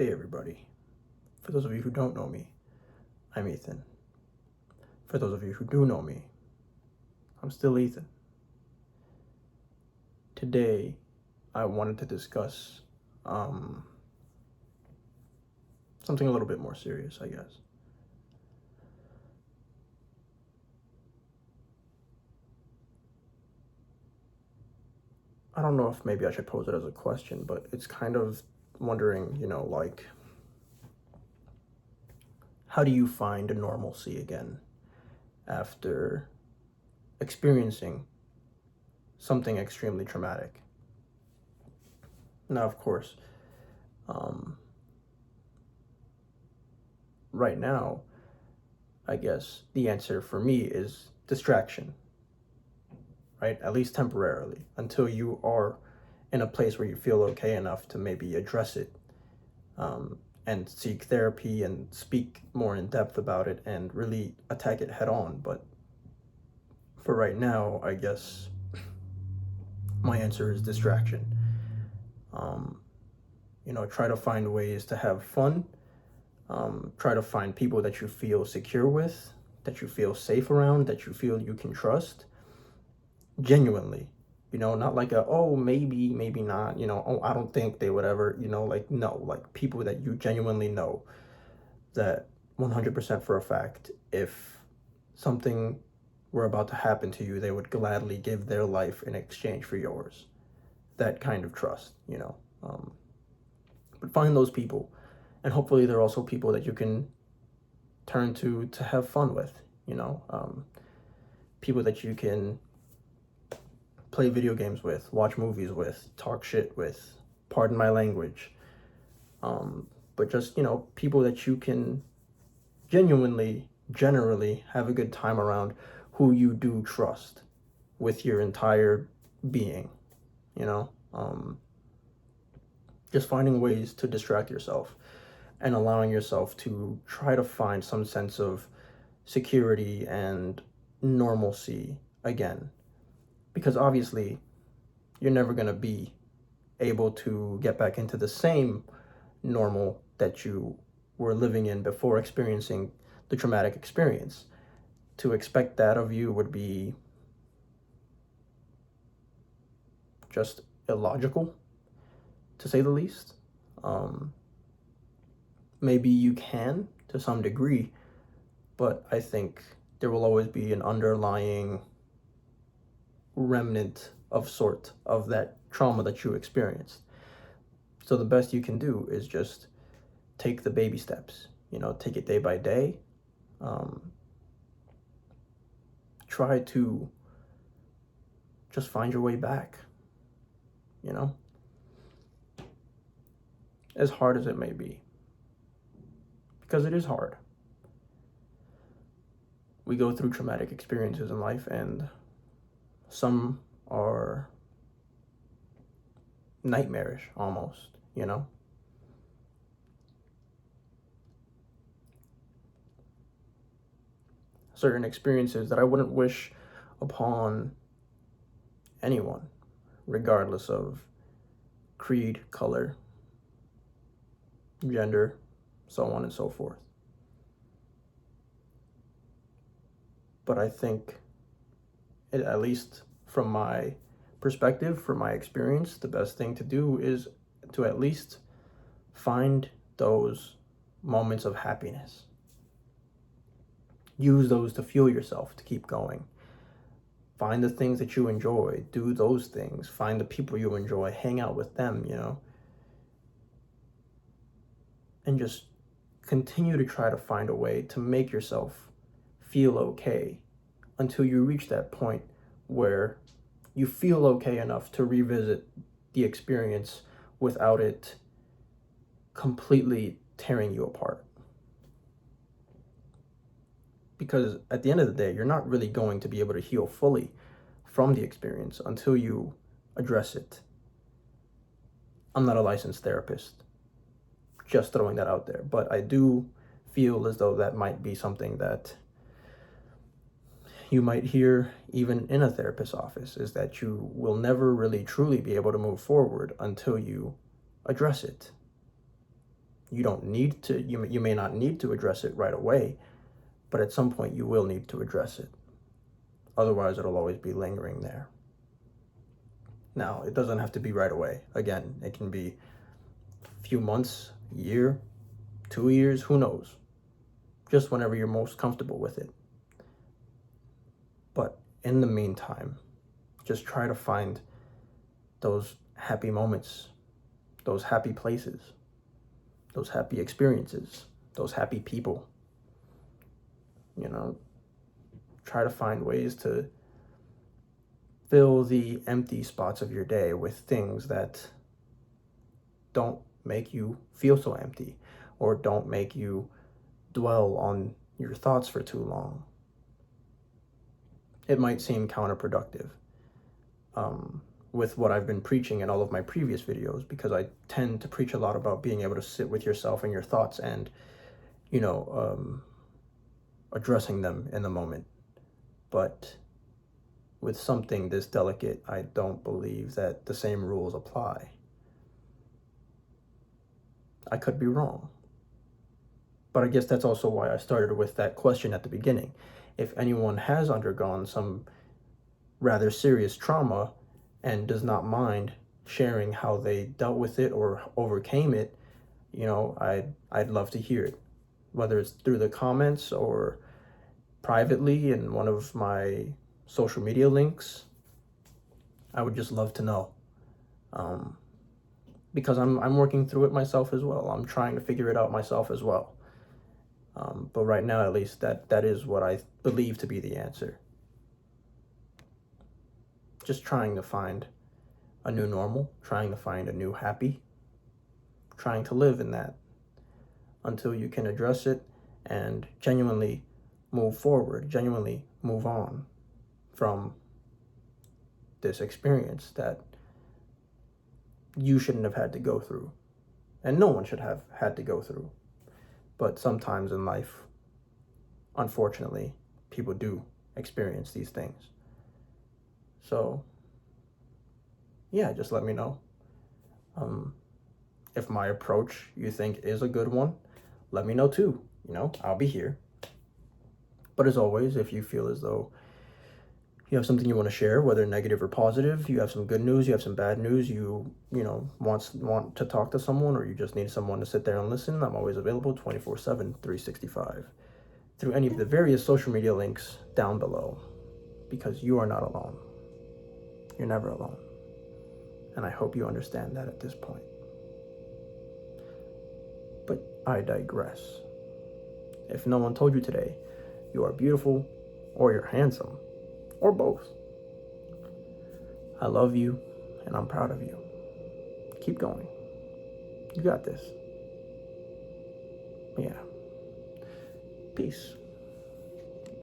Hey everybody. For those of you who don't know me, I'm Ethan. For those of you who do know me, I'm still Ethan. Today, I wanted to discuss something a little bit more serious, I guess. I don't know if maybe I should pose it as a question, but it's kind of wondering, like, how do you find a normalcy again after experiencing something extremely traumatic? Now, of course, um, right now, I guess the answer for me is distraction, right? At least temporarily, until you are in a place where you feel okay enough to maybe address it, and seek therapy and speak more in depth about it and really attack it head on. But for right now, I guess my answer is distraction. Um, try to find ways to have fun. Try to find people that you feel secure with, that you feel safe around, that you feel you can trust genuinely. Not like oh, maybe not, oh, I don't think they would ever, like, no, like people that you genuinely know that 100% for a fact, if something were about to happen to you, they would gladly give their life in exchange for yours. That kind of trust, but find those people, and hopefully they're also people that you can turn to have fun with, people that you can play video games with, watch movies with, talk shit with, pardon my language. But just, people that you can genuinely, generally have a good time around, who you do trust with your entire being, you know? Just finding ways to distract yourself and allowing yourself to try to find some sense of security and normalcy again. Because obviously, you're never going to be able to get back into the same normal that you were living in before experiencing the traumatic experience. To expect that of you would be just illogical, to say the least. Maybe you can to some degree, but I think there will always be an underlying remnant of sort of that trauma that you experienced. So the best you can do is just take the baby steps, take it day by day. Try to just find your way back, as hard as it may be, because it is hard. We go through traumatic experiences in life, and some are nightmarish almost, certain experiences that I wouldn't wish upon anyone, regardless of creed, color, gender, so on and so forth. But I think, at least from my perspective, from my experience, the best thing to do is to at least find those moments of happiness. Use those to fuel yourself to keep going. Find the things that you enjoy, do those things. Find the people you enjoy, hang out with them, and just continue to try to find a way to make yourself feel okay until you reach that point where you feel okay enough to revisit the experience without it completely tearing you apart. Because at the end of the day, you're not really going to be able to heal fully from the experience until you address it. I'm not a licensed therapist, just throwing that out there, but I do feel as though that might be something that you might hear even in a therapist's office, is that you will never really truly be able to move forward until you address it. You don't need to, you may not need to address it right away, but at some point you will need to address it. Otherwise, it'll always be lingering there. Now, it doesn't have to be right away. Again, it can be a few months, a year, 2 years, who knows? Just whenever you're most comfortable with it. But in the meantime, just try to find those happy moments, those happy places, those happy experiences, those happy people. You know, try to find ways to fill the empty spots of your day with things that don't make you feel so empty, or don't make you dwell on your thoughts for too long. It might seem counterproductive with what I've been preaching in all of my previous videos, because I tend to preach a lot about being able to sit with yourself and your thoughts and, addressing them in the moment. But with something this delicate, I don't believe that the same rules apply. I could be wrong. But I guess that's also why I started with that question at the beginning. If anyone has undergone some rather serious trauma and does not mind sharing how they dealt with it or overcame it, I'd love to hear it. Whether it's through the comments or privately in one of my social media links, I would just love to know. Because I'm working through it myself as well. I'm trying to figure it out myself as well. But right now, at least, that is what I believe to be the answer. Just trying to find a new normal, trying to find a new happy, trying to live in that until you can address it and genuinely move forward, genuinely move on from this experience that you shouldn't have had to go through, and no one should have had to go through. But sometimes in life, unfortunately, people do experience these things. So, yeah, just let me know. If my approach you think is a good one, let me know too. I'll be here. But as always, if you feel as though you have something you want to share, whether negative or positive, you have some good news, you have some bad news, you want to talk to someone, or you just need someone to sit there and listen, I'm always available 24/7, 365 through any of the various social media links down below, because you are not alone. You're never alone. And I hope you understand that at this point. But I digress. If no one told you today, you are beautiful, or you're handsome, or both. I love you, and I'm proud of you. Keep going. You got this. Yeah. Peace.